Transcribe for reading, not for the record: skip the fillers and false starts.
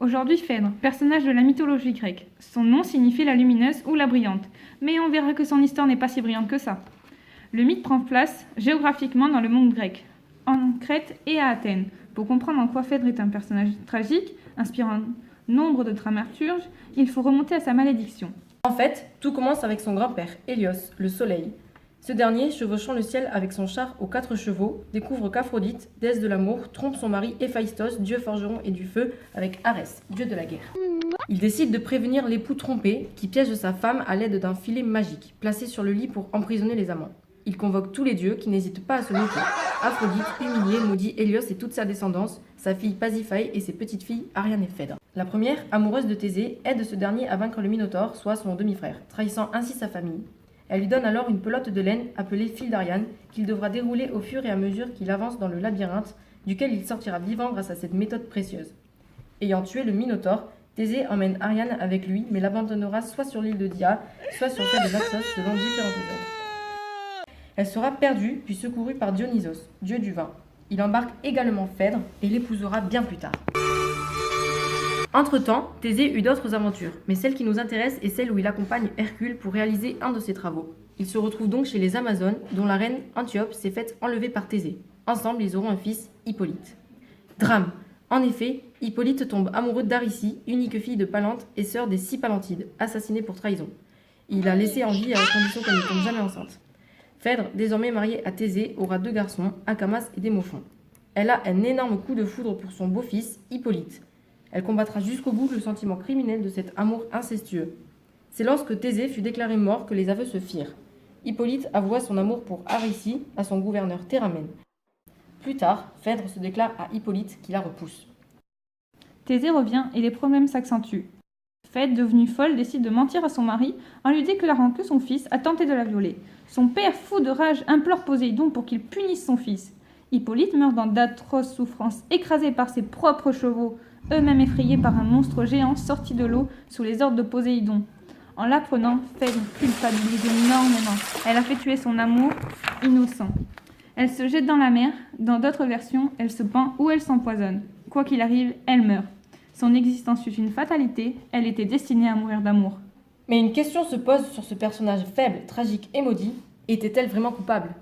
Aujourd'hui, Phèdre, personnage de la mythologie grecque. Son nom signifie la lumineuse ou la brillante, mais on verra que son histoire n'est pas si brillante que ça. Le mythe prend place géographiquement dans le monde grec, en Crète et à Athènes. Pour comprendre en quoi Phèdre est un personnage tragique, inspirant nombre de dramaturges, il faut remonter à sa malédiction. En fait, tout commence avec son grand-père, Hélios, le soleil. Ce dernier, chevauchant le ciel avec son char aux 4 chevaux, découvre qu'Aphrodite, déesse de l'amour, trompe son mari Héphaïstos, dieu forgeron et du feu, avec Arès, dieu de la guerre. Il décide de prévenir l'époux trompé, qui piège sa femme à l'aide d'un filet magique, placé sur le lit pour emprisonner les amants. Il convoque tous les dieux qui n'hésitent pas à se moquer. Aphrodite, humiliée, maudit Hélios et toute sa descendance, sa fille Pasiphae et ses petites filles Ariane et Phèdre. La première, amoureuse de Thésée, aide ce dernier à vaincre le Minotaure, soit son demi-frère, trahissant ainsi sa famille. Elle lui donne alors une pelote de laine appelée fil d'Ariane qu'il devra dérouler au fur et à mesure qu'il avance dans le labyrinthe, duquel il sortira vivant grâce à cette méthode précieuse. Ayant tué le Minotaure, Thésée emmène Ariane avec lui, mais l'abandonnera soit sur l'île de Dia, soit sur celle de Naxos, selon différentes œuvres. Elle sera perdue, puis secourue par Dionysos, dieu du vin. Il embarque également Phèdre et l'épousera bien plus tard. Entre-temps, Thésée eut d'autres aventures, mais celle qui nous intéresse est celle où il accompagne Hercule pour réaliser un de ses travaux. Il se retrouve donc chez les Amazones, dont la reine Antiope s'est faite enlever par Thésée. Ensemble, ils auront un fils, Hippolyte. Drame. En effet, Hippolyte tombe amoureux d'Aricie, unique fille de Palante et sœur des 6 Palantides, assassinée pour trahison. Il l'a laissée en vie à la condition qu'elle ne tombe jamais enceinte. Phèdre, désormais mariée à Thésée, aura 2 garçons, Acamas et Démophon. Elle a un énorme coup de foudre pour son beau-fils, Hippolyte. Elle combattra jusqu'au bout le sentiment criminel de cet amour incestueux. C'est lorsque Thésée fut déclaré mort que les aveux se firent. Hippolyte avoua son amour pour Aricie à son gouverneur Théramène. Plus tard, Phèdre se déclare à Hippolyte qui la repousse. Thésée revient et les problèmes s'accentuent. Phèdre, devenue folle, décide de mentir à son mari en lui déclarant que son fils a tenté de la violer. Son père, fou de rage, implore Poséidon pour qu'il punisse son fils. Hippolyte meurt dans d'atroces souffrances, écrasé par ses propres chevaux, eux-mêmes effrayés par un monstre géant sorti de l'eau sous les ordres de Poséidon. En l'apprenant, Phèdre culpabilise énormément. Elle a fait tuer son amour innocent. Elle se jette dans la mer. Dans d'autres versions, elle se pend ou elle s'empoisonne. Quoi qu'il arrive, elle meurt. Son existence fut une fatalité. Elle était destinée à mourir d'amour. Mais une question se pose sur ce personnage faible, tragique et maudit. Était-elle vraiment coupable ?